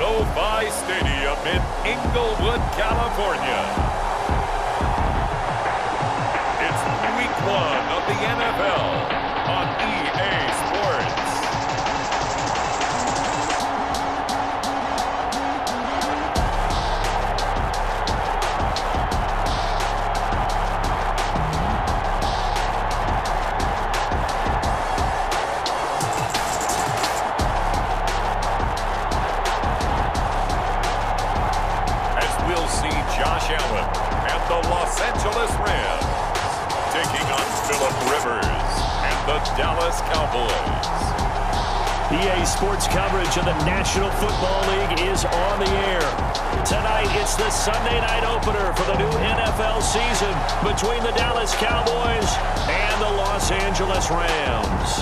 SoFi Stadium in Inglewood, California. It's week 1 of the NFL on EA Sports. Josh Allen and the Los Angeles Rams taking on Phillip Rivers and the Dallas Cowboys. EA Sports coverage of the National Football League is on the air. Tonight, it's the Sunday night opener for the new NFL season between the Dallas Cowboys and the Los Angeles Rams.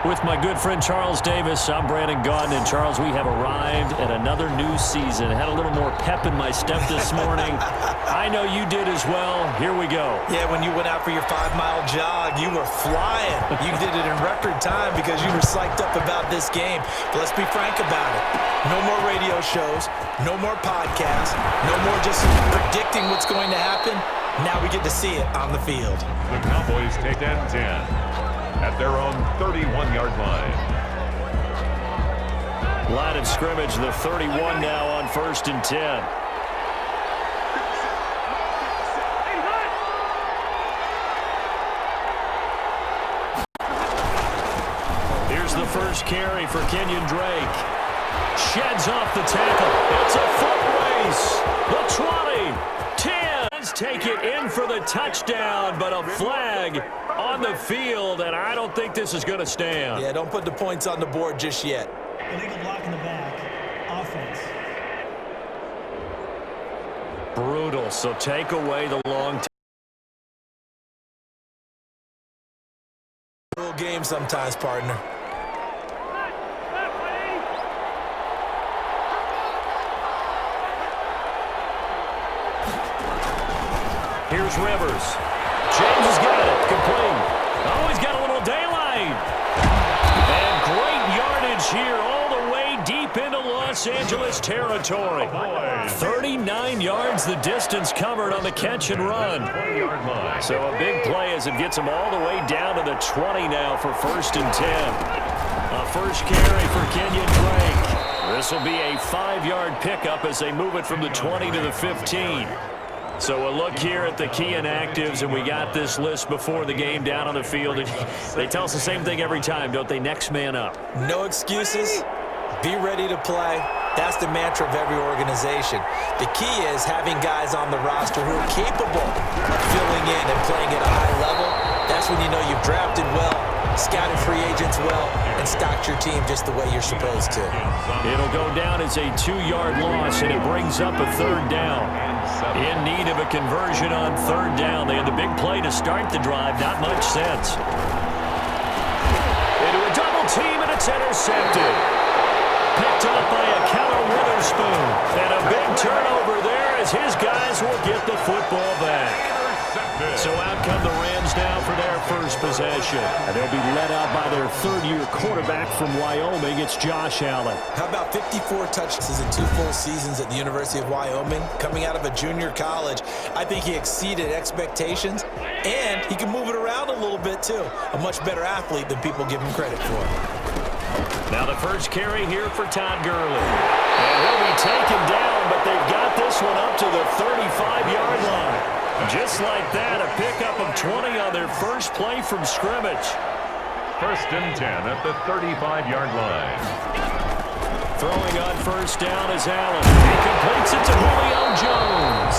With my good friend Charles Davis, I'm Brandon Gaudin. And Charles, we have arrived at another new season. Had a little more pep in my step this morning. I know you did as well. Here we go. Yeah, when you went out for your 5-mile jog, you were flying. You did it in record time because you were psyched up about this game. But let's be frank about it. No more radio shows, no more podcasts, no more just predicting what's going to happen. Now we get to see it on the field. The Cowboys take 10-10. At their own 31-yard line. Line of scrimmage, the 31 now on 1st and 10. Here's the first carry for Kenyon Drake. Sheds off the tackle. It's a foot race. The 20, 10. Let's take it in for the touchdown, but a flag on the field, and I don't think this is going to stand. Yeah, don't put the points on the board just yet. Illegal block in the back. Offense. Brutal, so take away the long Real game sometimes, partner. Here's Rivers. James has got it. Complete. Oh, he's got a little daylight. And great yardage here all the way deep into Los Angeles territory. 39 yards the distance covered on the catch and run. So a big play as it gets him all the way down to the 20 now for 1st and 10. A first carry for Kenyon Drake. This will be a 5-yard pickup as they move it from the 20 to the 15. So a look here at the key inactives, and we got this list before the game down on the field. And they tell us the same thing every time, don't they? Next man up. No excuses. Be ready to play. That's the mantra of every organization. The key is having guys on the roster who are capable of filling in and playing at a high level. That's when you know you've drafted well, scouted free agents well, and stocked your team just the way you're supposed to. It'll go down as a 2-yard loss, and it brings up a 3rd down. In need of a conversion on 3rd down. They had the big play to start the drive. Not much sense. Into a double team, and it's intercepted. Picked up by a Keller Witherspoon. And a big turnover there as his guys will get the football back. So out come the Rams now for their first possession. And they'll be led out by their 3rd-year quarterback from Wyoming. It's Josh Allen. How about 54 touchdowns in 2 full seasons at the University of Wyoming? Coming out of a junior college, I think he exceeded expectations, and he can move it around a little bit too. A much better athlete than people give him credit for. Now the first carry here for Todd Gurley. And he'll be taken down, but they've got this one up to the 35-yard line. Just like that, a pickup of 20 on their first play from scrimmage. 1st and 10 at the 35-yard line. Throwing on 1st down is Allen. He completes it to Julio Jones.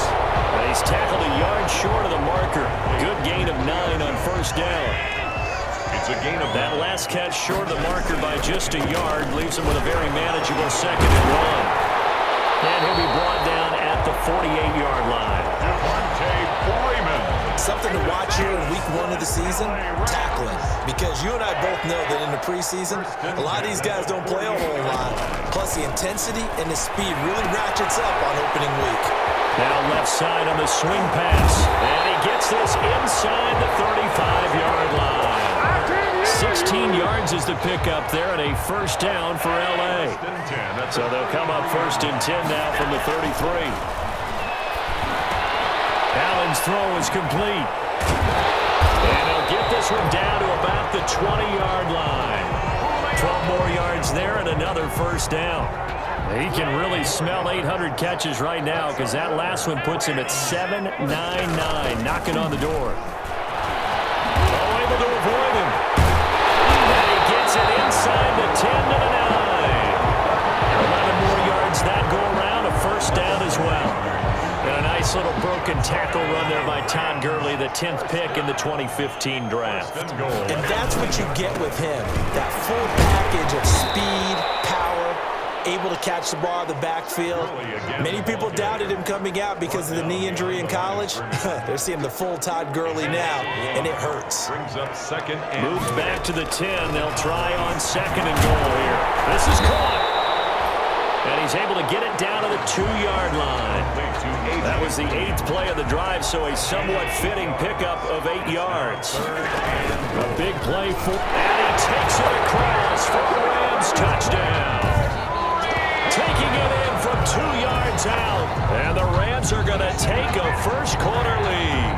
He's tackled a yard short of the marker. Good gain of 9 on 1st down. It's a gain of that last catch short of the marker by just a yard leaves him with a very manageable 2nd and 1. And he'll be brought down at the 48-yard line. Devonta Freeman Something to watch here in week 1 of the season, tackling. Because you and I both know that in the preseason, a lot of these guys don't play a whole lot. Plus, the intensity and the speed really ratchets up on opening week. Now left side on the swing pass. And he gets this inside the 35-yard line. 16 yards is the pickup there and a first down for L.A. So they'll come up 1st and 10 now from the 33. Allen's throw is complete. And he'll get this one down to about the 20-yard line. 12 more yards there and another first down. He can really smell 800 catches right now because that last one puts him at 799, knocking on the door. Oh, able to avoid him. And he gets it inside the 10 to the 9. 11 more yards that go around, a first down as well. And a nice little broken tackle run there by Todd Gurley, the 10th pick in the 2015 draft. And that's what you get with him, that full package of speed, power, able to catch the ball in the backfield. Many people doubted him coming out because of the knee injury in college. They're seeing the full Todd Gurley now, and it hurts. Moves back to the 10. They'll try on 2nd and goal here. This is caught. And he's able to get it down to the 2-yard line. That was the 8th play of the drive, so a somewhat fitting pickup of 8 yards. A big play for, and he takes it across for the Rams touchdown. Taking it in from 2 yards out. And the Rams are going to take a first-quarter lead.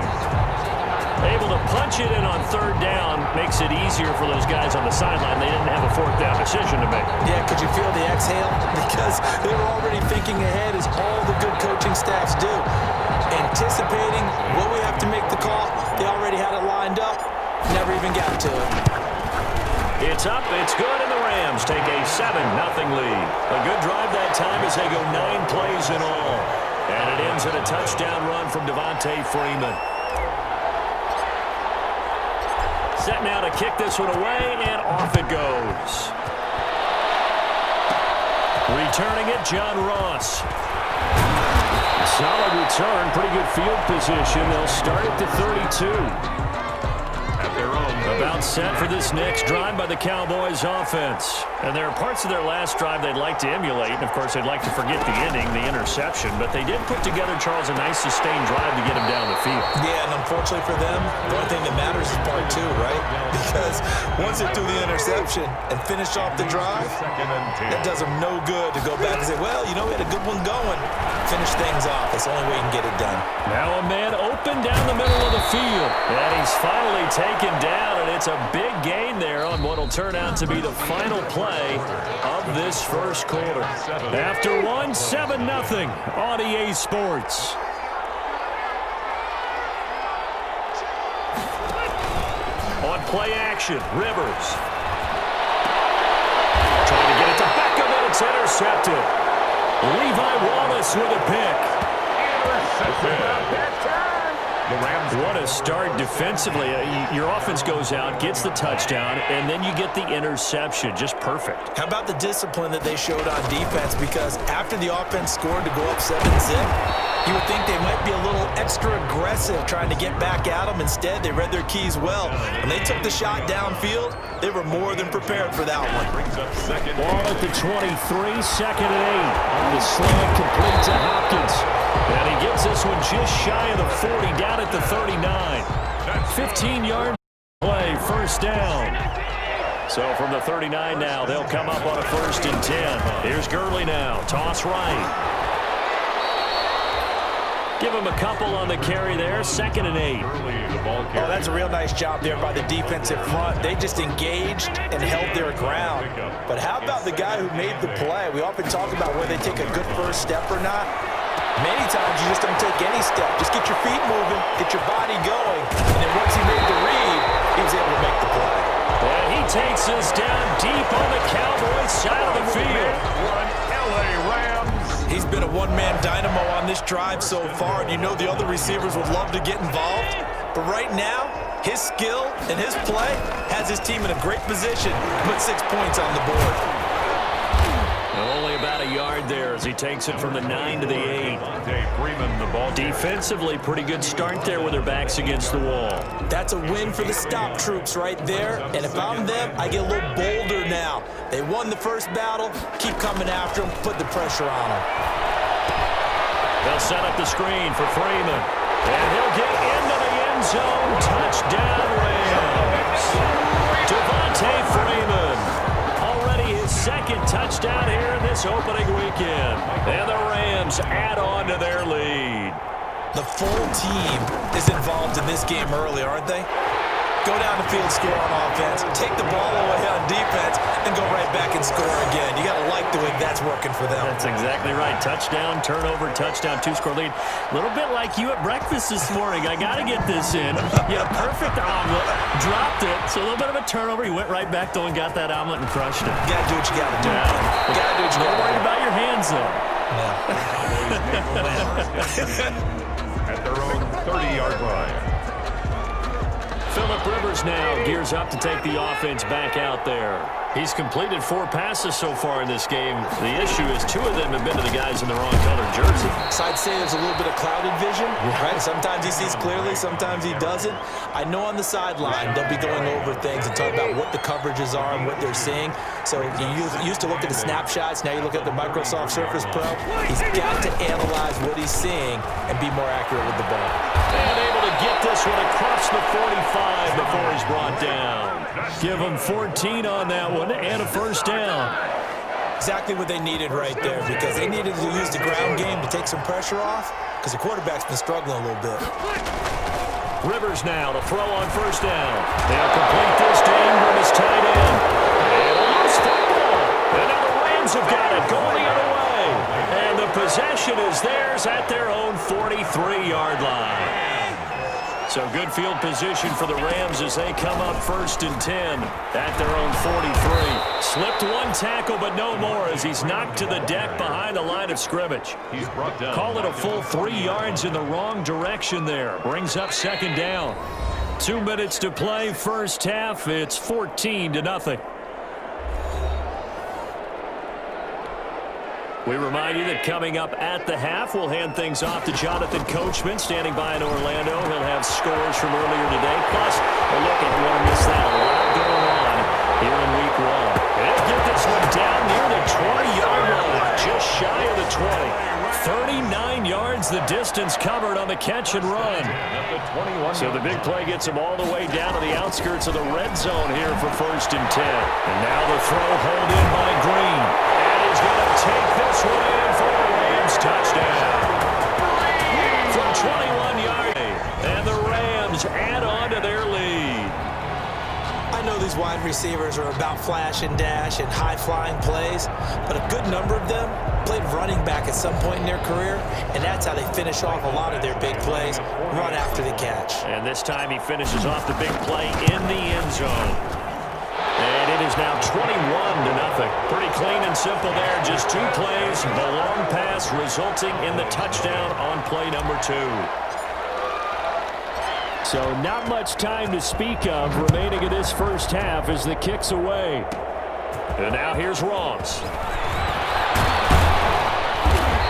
Able to punch it in on 3rd down makes it easier for those guys on the sideline. They didn't have a 4th down decision to make. Yeah, could you feel the exhale? Because they were already thinking ahead as all the good coaching staffs do. Anticipating what we have to make the call. They already had it lined up. Never even got to it. It's up, it's good, and the Rams take a 7-0 lead. A good drive that time as they go 9 plays in all. And it ends in a touchdown run from Devonta Freeman. Set now to kick this one away, and off it goes. Returning it, John Ross. Solid return, pretty good field position. They'll start at the 32. About set for this next drive by the Cowboys offense. And there are parts of their last drive they'd like to emulate. And, of course, they'd like to forget the inning, the interception. But they did put together, Charles, a nice sustained drive to get him down the field. Yeah, and unfortunately for them, the only thing that matters is part 2, right? Because once they do the interception and finish off the drive, that does them no good to go back and say, well, you know, we had a good one going. Finish things off. That's the only way you can get it done. Now a man open down the middle of the field. And he's finally taken down, and it's a big gain there on what will turn out to be the final play of this first quarter. After one, 7-0 on EA Sports. On play action, Rivers. Trying to get it to Beckham, and it's intercepted. Levi Wallace with a pick. What a start defensively. Your offense goes out, gets the touchdown, and then you get the interception. Just perfect. How about the discipline that they showed on defense? Because after the offense scored to go up 7-0, you would think they might be a little extra aggressive trying to get back at them. Instead, they read their keys well. When they took the shot downfield, they were more than prepared for that one. Ball at the 23, 2nd and 8. The slant complete to Hopkins. And he gets this one just shy of the 40, down at the 39. 15-yard play, first down. So from the 39 now, they'll come up on a 1st and 10. Here's Gurley now, toss right. Give him a couple on the carry there, 2nd and 8. Oh, that's a real nice job there by the defensive front. They just engaged and held their ground. But how about the guy who made the play? We often talk about whether they take a good first step or not. Many times you just don't take any step. Just get your feet moving, get your body going, and then once he made the read, he was able to make the play. And he takes us down deep on the Cowboys side of the field. He's been a one-man dynamo on this drive so far, and you know the other receivers would love to get involved. But right now, his skill and his play has his team in a great position to put 6 points on the board. Only about a a yard there as he takes it from the 9 to the 8. Defensively, pretty good start there with their backs against the wall. That's a win for the stop troops right there. And if I'm them, I get a little bolder now. They won the first battle. Keep coming after them. Put the pressure on them. They'll set up the screen for Freeman. And he'll get into the end zone. Touchdown, Rams. Devonta Freeman. Already his second touchdown here in this opening weekend. And the Rams add on to their lead. The full team is involved in this game early, aren't they? Go down the field, score on offense, take the ball away on defense, and go right back and score again. You got to like the way that's working for them. That's exactly right. Touchdown, turnover, touchdown, two-score lead. A little bit like you at breakfast this morning. I got to get this in. Yeah, perfect omelet. Dropped it. So a little bit of a turnover. You went right back, though, and got that omelet and crushed it. You got to do what you got to do. Yeah. You got to do what you got to do. Don't worry about your hands, though. At their own 30-yard line. Phillip Rivers now gears up to take the offense back out there. He's completed 4 passes so far in this game. The issue is 2 of them have been to the guys in the wrong color jersey. So I'd say there's a little bit of clouded vision, right? Sometimes he sees clearly, sometimes he doesn't. I know on the sideline they'll be going over things and talk about what the coverages are and what they're seeing. So you used to look at the snapshots, now you look at the Microsoft Surface Pro. He's got to analyze what he's seeing and be more accurate with the ball. And able to get this one across the 45 before he's brought down. Give him 14 on that one and a first down. Exactly what they needed right there, because they needed to use the ground game to take some pressure off, because the quarterback's been struggling a little bit. Rivers now to throw on first down. They'll complete this to Ingram as tight end. And a loose football. And now the Rams have got it going the other way. And the possession is theirs at their own 43-yard line. So good field position for the Rams as they come up 1st and 10 at their own 43. Slipped one tackle, but no more as he's knocked to the deck behind the line of scrimmage. He's brought down. Call it a full 3 yards in the wrong direction there. Brings up 2nd down. 2 minutes to play first half. It's 14-0. We remind you that coming up at the half, we'll hand things off to Jonathan Coachman, standing by in Orlando. He'll have scores from earlier today. Plus, a look if you want to miss that. A lot going on here in Week 1. They'll get this one down near the 20-yard line, just shy of the 20. 39 yards the distance covered on the catch and run. So the big play gets him all the way down to the outskirts of the red zone here for 1st and 10. And now the throw hold in by Green. He's going to take this one in for the Rams touchdown. From 21 yards. And the Rams add on to their lead. I know these wide receivers are about flash and dash and high-flying plays, but a good number of them played running back at some point in their career, and that's how they finish off a lot of their big plays, run after the catch. And this time he finishes off the big play in the end zone. And it is now 21-0. Pretty clean and simple there. Just 2 plays. The long pass resulting in the touchdown on play number 2. So not much time to speak of remaining in this first half as the kick's away. And now here's Ross.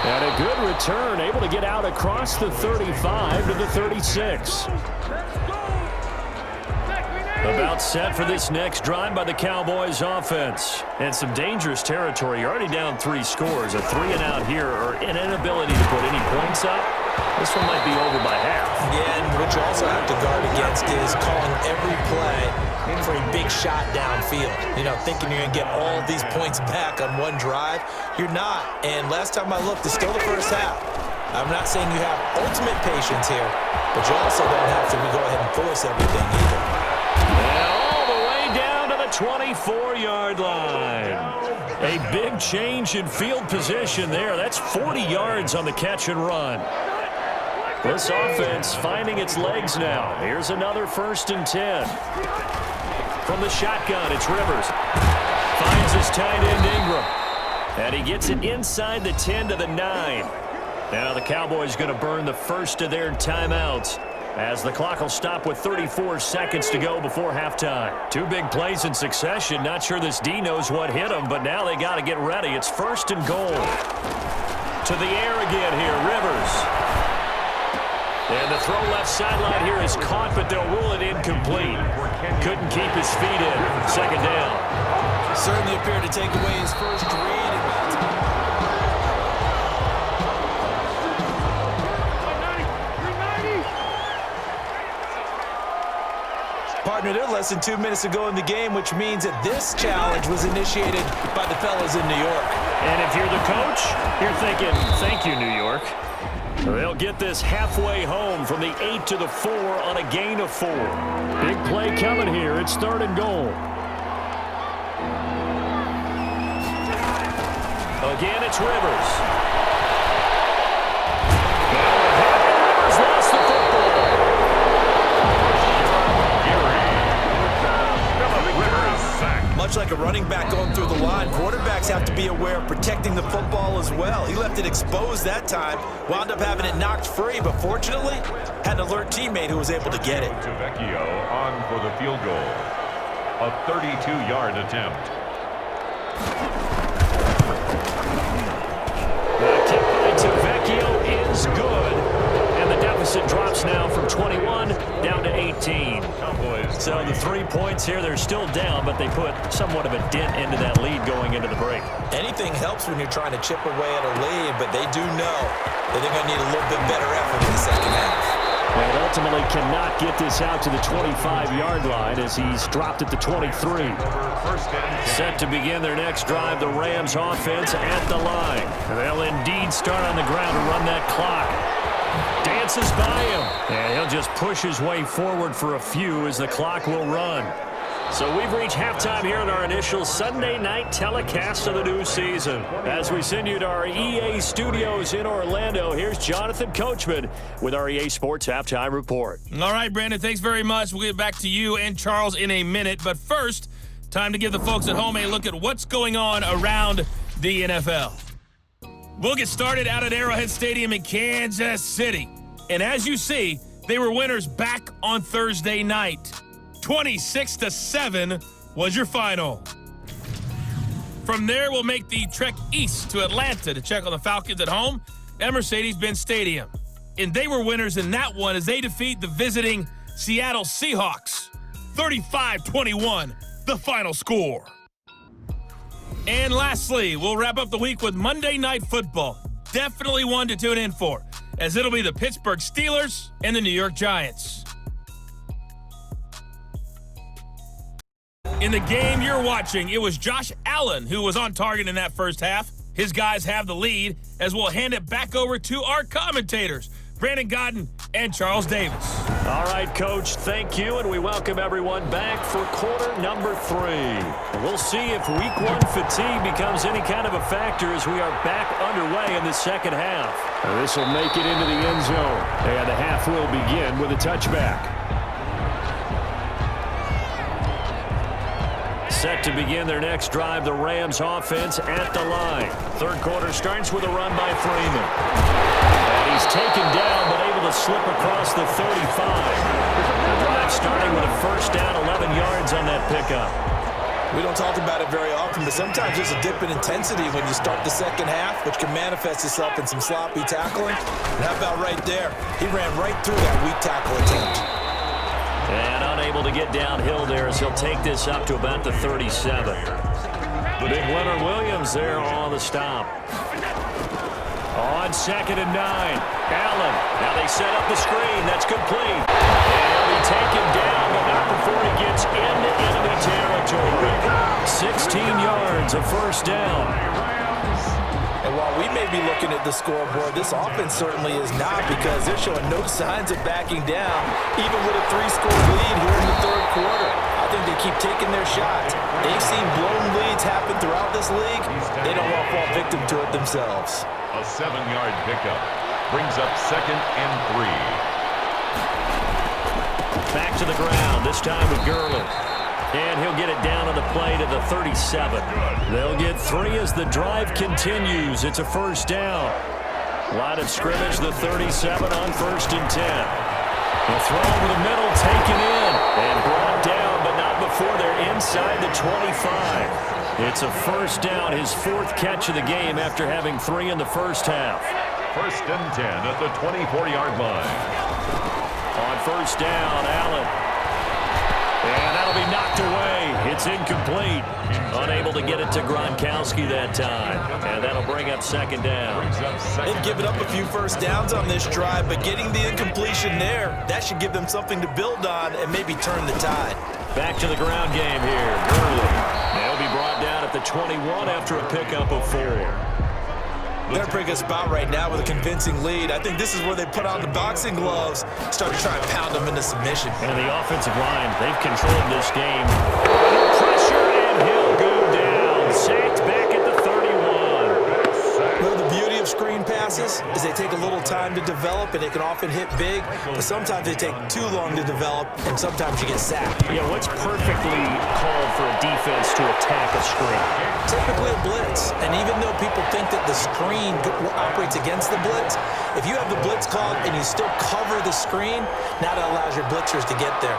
And a good return, able to get out across the 35 to the 36. About set for this next drive by the Cowboys offense. And some dangerous territory. You're already down 3 scores. A 3-and-out here or an inability to put any points up. This one might be over by half. Yeah, and what you also have to guard against is calling every play for a big shot downfield. You know, thinking you're going to get all these points back on one drive. You're not. And last time I looked, it's still the first half. I'm not saying you have ultimate patience here, but you also don't have to go ahead and force everything either. And all the way down to the 24-yard line. A big change in field position there. That's 40 yards on the catch and run. This offense finding its legs now. Here's another 1st and 10. From the shotgun, it's Rivers. Finds his tight end Ingram. And he gets it inside the 10 to the 9. Now the Cowboys going to burn the first of their timeouts as the clock will stop with 34 seconds to go before halftime. Two big plays in succession. Not sure this D knows what hit him, but now they got to get ready. It's 1st and goal. To the air again here, Rivers. And the throw left sideline here is caught, but they'll rule it incomplete. Couldn't keep his feet in. 2nd down. Certainly appeared to take away his first read. Partner, they're less than 2 minutes to go in the game, which means that this challenge was initiated by the fellas in New York. And if you're the coach, you're thinking, thank you, New York. They'll get this halfway home from the 8 to the 4 on a gain of 4. Big play coming here. It's 3rd and goal. Again, it's Rivers. Rivers lost the football. Much like a running back going through the line, quarterbacks have to be aware of protecting the football as well. He left it exposed that time, wound up having it knocked free, but fortunately, had an alert teammate who was able to get it. Vecchio on for the field goal. A 32-yard attempt. The kick by Vecchio is good. And the deficit drops now from 21 down to 18. So the 3 points here, they're still down, but they put somewhat of a dent into that lead going into the break. Anything helps when you're trying to chip away at a lead, but they do know that they're going to need a little bit better effort in the second half. And ultimately cannot get this out to the 25-yard line as he's dropped at the 23. Set to begin their next drive, the Rams offense at the line. They'll indeed start on the ground to run that clock. Dances by him, and he'll just push his way forward for a few as the clock will run. So we've reached halftime here in our initial Sunday night telecast of the new season. As we send you to our EA studios in Orlando, here's Jonathan Coachman with our EA Sports Halftime Report. All right, Brandon, thanks very much. We'll get back to you and Charles in a minute. But first, time to give the folks at home a look at what's going on around the NFL. We'll get started out at Arrowhead Stadium in Kansas City. And as you see, they were winners back on Thursday night. 26-7 was your final. From there, we'll make the trek east to Atlanta to check on the Falcons at home at Mercedes-Benz Stadium. And they were winners in that one as they defeat the visiting Seattle Seahawks. 35-21, the final score. And lastly, we'll wrap up the week with Monday Night Football. Definitely one to tune in for, as it'll be the Pittsburgh Steelers and the New York Giants. In the game you're watching, it was Josh Allen who was on target in that first half. His guys have the lead, as we'll hand it back over to our commentators, Brandon Godden and Charles Davis. All right, Coach, thank you, and we welcome everyone back for quarter number 3. We'll see if week 1 fatigue becomes any kind of a factor as we are back underway in the second half. This will make it into the end zone, and the half will begin with a touchback. Set to begin their next drive, the Rams offense at the line. Third quarter starts with a run by Freeman. And he's taken down, but able to slip across the 35. The drive starting with a first down, 11 yards on that pickup. We don't talk about it very often, but sometimes there's a dip in intensity when you start the second half, which can manifest itself in some sloppy tackling. And how about right there? He ran right through that weak tackle attempt. And unable to get downhill there as he'll take this up to about the 37. Big Leonard Williams there on the stop. On 2nd and 9. Allen. Now they set up the screen. That's complete. And he'll be taken down, but not before he gets into enemy territory. 16 yards, a first down. And while we may be looking at the scoreboard, this offense certainly is not, because they're showing no signs of backing down, even with a 3-score lead here in the third quarter. I think they keep taking their shots. They've seen blown leads happen throughout this league. They don't want to fall victim to it themselves. A 7-yard pickup brings up 2nd and 3. Back to the ground, this time with Gurley. And he'll get it down on the play to the 37. They'll get 3 as the drive continues. It's a first down. Line of scrimmage, the 37 on 1st and 10. The throw over the middle, taken in, and brought down, but not before they're inside the 25. It's a first down, his fourth catch of the game after having 3 in the first half. First and 10 at the 24-yard line. On first down, Allen. And that'll be knocked away. It's incomplete. Unable to get it to Gronkowski that time. And that'll bring up second down. They've given up a few first downs on this drive, but getting the incompletion there, that should give them something to build on and maybe turn the tide. Back to the ground game here. Gurley. They'll be brought down at the 21 after a pickup of 4. They're in a pretty good spot right now with a convincing lead. I think this is where they put on the boxing gloves, start to try and pound them into submission. And the offensive line, they've controlled this game. Pressure, and he'll go down. Sacked back at the 31. Well, the beauty of screen passes is they take a little time to develop, and they can often hit big, but sometimes they take too long to develop, and sometimes you get sacked. Yeah, what's perfectly called for a defense to attack a screen? Typically a blitz, and even though people think that the screen operates against the blitz, if you have the blitz called and you still cover the screen, now that allows your blitzers to get there.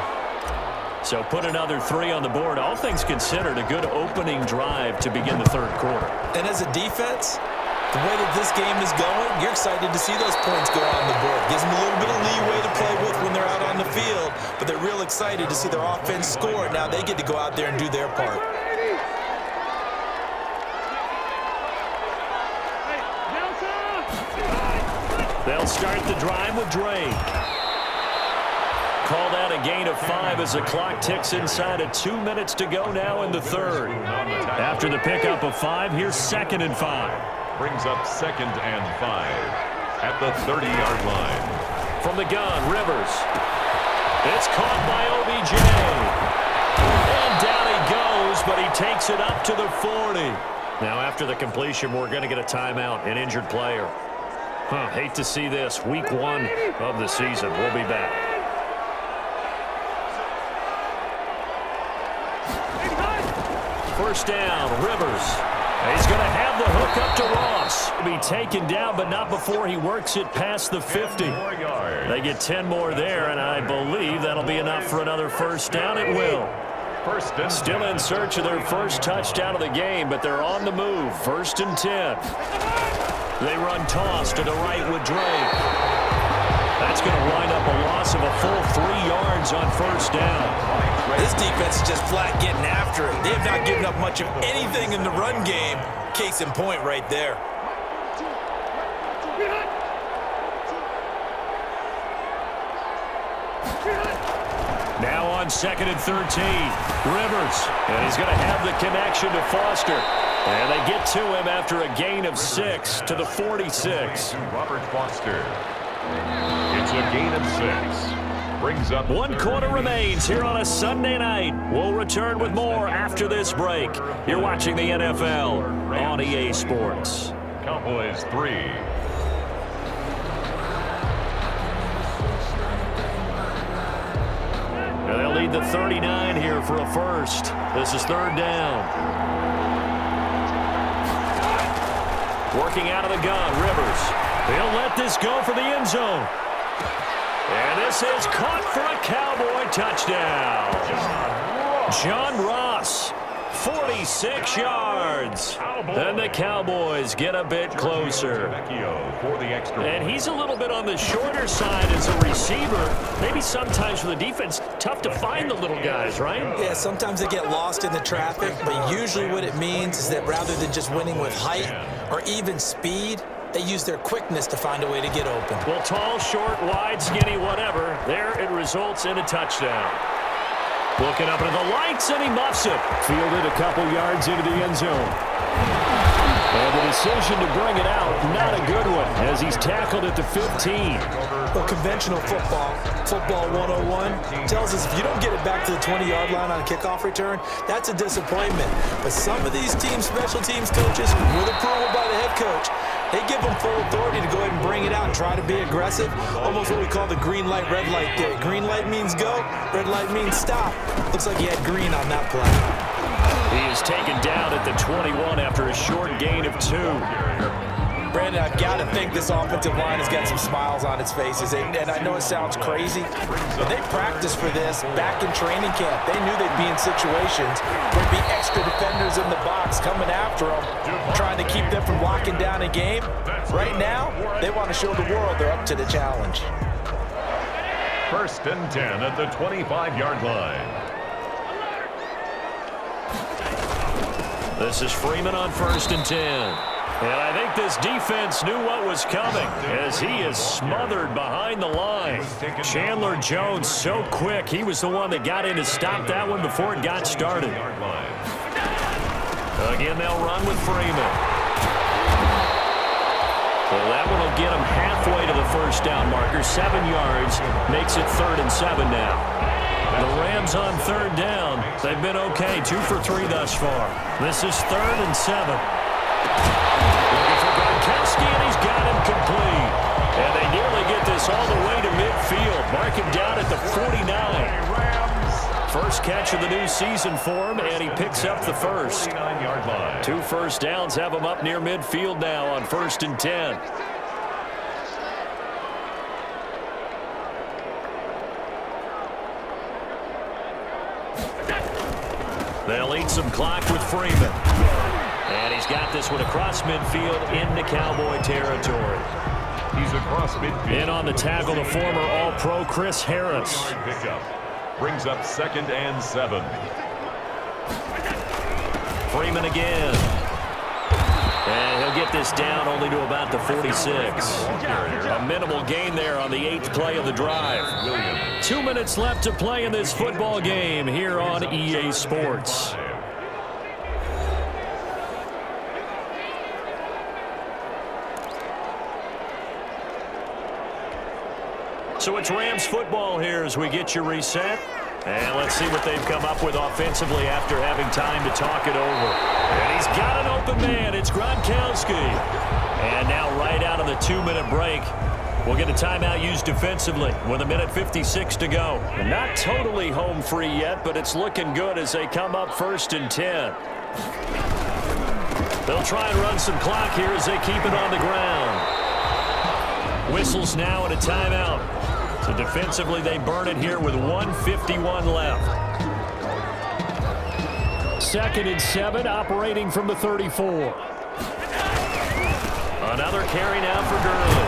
So put another 3 on the board. All things considered, a good opening drive to begin the third quarter. And as a defense, the way that this game is going, you're excited to see those points go on the board. Gives them a little bit of leeway to play with when they're out on the field, but they're real excited to see their offense score. Now they get to go out there and do their part. They'll start the drive with Drake. Called out a gain of 5 as the clock ticks inside of 2 minutes to go now in the third. After the pickup of 5, here's 2nd and 5. Brings up 2nd and 5 at the 30-yard line. From the gun, Rivers. It's caught by OBJ. And down he goes, but he takes it up to the 40. Now after the completion, we're going to get a timeout, an injured player. Hate to see this. Week 1 of the season. We'll be back. First down, Rivers. He's going to have the hook up to Ross. He'll be taken down, but not before he works it past the 50. They get 10 more there, and I believe that'll be enough for another first down. It will. Still in search of their first touchdown of the game, but they're on the move. 1st and 10. They run toss to the right with Drake. That's going to wind up a loss of a full 3 yards on first down. This defense is just flat getting after it. They have not given up much of anything in the run game. Case in point right there. Now on 2nd and 13. Rivers. And he's going to have the connection to Foster. And they get to him after a gain of 6 to the 46. Robert Foster. It's a gain of 6. Brings up 1 quarter remains here on a Sunday night. We'll return with more after this break. You're watching the NFL on EA Sports. Cowboys 3. Now they'll lead the 39 here for a first. This is 3rd down. Working out of the gun, Rivers. He'll let this go for the end zone. And this is caught for a Cowboy touchdown. John Ross, 46 yards. And the Cowboys get a bit closer. And he's a little bit on the shorter side as a receiver. Maybe sometimes for the defense, tough to find the little guys, right? Yeah, sometimes they get lost in the traffic, but usually what it means is that rather than just winning with height or even speed, they use their quickness to find a way to get open. Well, tall, short, wide, skinny, whatever, there it results in a touchdown. Looking up into the lights, and he muffs it. Fielded a couple yards into the end zone. And the decision to bring it out, not a good one, as he's tackled at the 15. Well, conventional football 101, tells us if you don't get it back to the 20-yard line on a kickoff return, that's a disappointment. But some of these special teams coaches, with approval by the head coach, they give them full authority to go ahead and bring it out and try to be aggressive. Almost what we call the green light, red light day. Green light means go, red light means stop. Looks like he had green on that play. He is taken down at the 21 after a short gain of 2. Brandon, I've got to think this offensive line has got some smiles on its faces. And I know it sounds crazy, but they practiced for this back in training camp. They knew they'd be in situations where there'd be extra defenders in the box coming after them, trying to keep them from locking down a game. Right now, they want to show the world they're up to the challenge. 1st and 10 at the 25-yard line. This is Freeman on 1st and 10. And I think this defense knew what was coming as he is smothered behind the line. Chandler Jones so quick. He was the one that got in to stop that one before it got started. Again, they'll run with Freeman. Well, that one will get him halfway to the first down marker. 7 yards makes it 3rd and 7 now. The Rams on 3rd down. They've been okay, 2 for 3 thus far. This is 3rd and 7. Looking for Gronkowski, and he's got him complete. And they nearly get this all the way to midfield. Mark him down at the 49. First catch of the new season for him, and he picks up the first. 2 first downs have him up near midfield now on 1st and 10. They'll eat some clock with Freeman. And he's got this one across midfield into Cowboy territory. He's across midfield. In on the tackle, the former All-Pro Chris Harris. Pickup. Brings up 2nd and 7. Freeman again. And he'll get this down only to about the 46. A minimal gain there on the 8th play of the drive. 2 minutes left to play in this football game here on EA Sports. So it's Rams football here as we get you reset. And let's see what they've come up with offensively after having time to talk it over. And he's got an open man. It's Gronkowski. And now right out of the 2-minute break, we'll get a timeout used defensively with 1:56 to go. Not totally home free yet, but it's looking good as they come up 1st and 10. They'll try and run some clock here as they keep it on the ground. Whistles now and a timeout. So defensively, they burn it here with 1:51 left. 2nd and 7, operating from the 34. Another carry now for Gurley.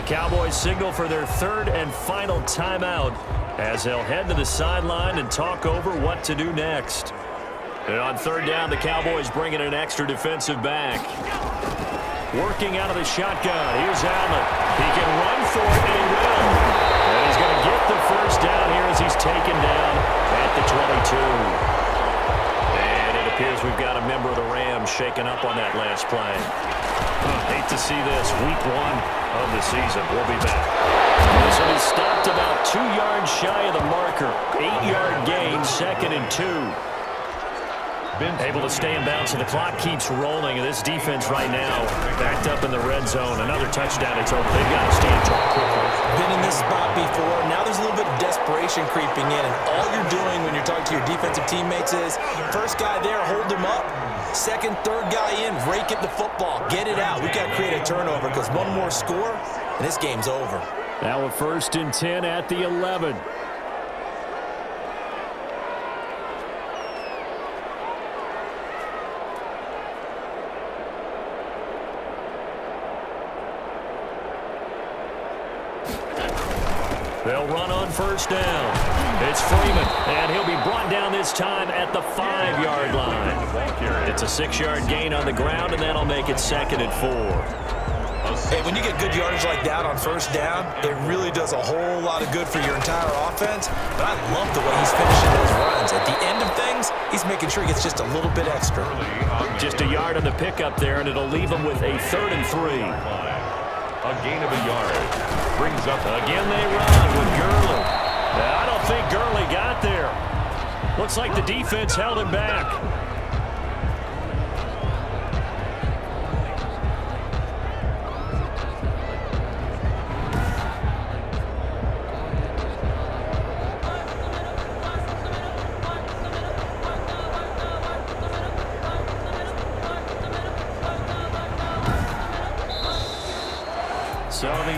The Cowboys signal for their 3rd and final timeout as they'll head to the sideline and talk over what to do next. And on 3rd down, the Cowboys bring in an extra defensive back. Working out of the shotgun. Here's Allen. He can run for it, and he will. And he's going to get the first down here as he's taken down at the 22. And it appears we've got a member of the Rams shaken up on that last play. Hate to see this. Week 1 of the season. We'll be back. This one is stopped about 2 yards shy of the marker. 8-yard gain, 2nd and 2. Able to stay in bounds, so the clock keeps rolling. And this defense right now backed up in the red zone. Another touchdown. It's over. They've got to stand tall quickly. Been in this spot before. Now there's a little bit of desperation creeping in. And all you're doing when you're talking to your defensive teammates is, first guy there, hold him up. Second, third guy in, rake at the football. Get it out. We've got to create a turnover because one more score, and this game's over. Now a 1st and 10 at the 11. They'll run on 1st down. It's Freeman, and he'll be brought down this time at the 5-yard line. It's a 6-yard gain on the ground, and that'll make it 2nd and 4. Hey, when you get good yardage like that on 1st down, it really does a whole lot of good for your entire offense. But I love the way he's finishing those runs. At the end of things, he's making sure he gets just a little bit extra. Just a yard on the pickup there, and it'll leave him with a 3rd and 3. A gain of a yard. Brings up. Again they run with Gurley. I don't think Gurley got there. Looks like the defense held him back.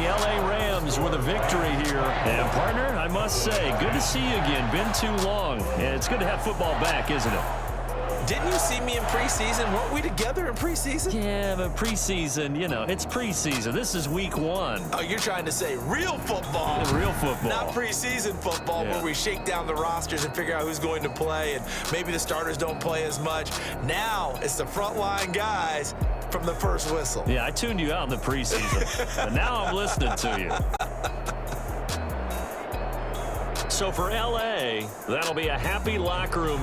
the L.A. Rams with a victory here. And, partner, I must say, good to see you again. Been too long. And it's good to have football back, isn't it? Didn't you see me in preseason? Weren't we together in preseason? Yeah, but preseason, you know, it's preseason. This is week 1. Oh, you're trying to say real football. Real football. Not preseason football where we shake down the rosters and figure out who's going to play, and maybe the starters don't play as much. Now it's the frontline guys from the first whistle. Yeah, I tuned you out in the preseason, but now I'm listening to you. So for L.A., that'll be a happy locker room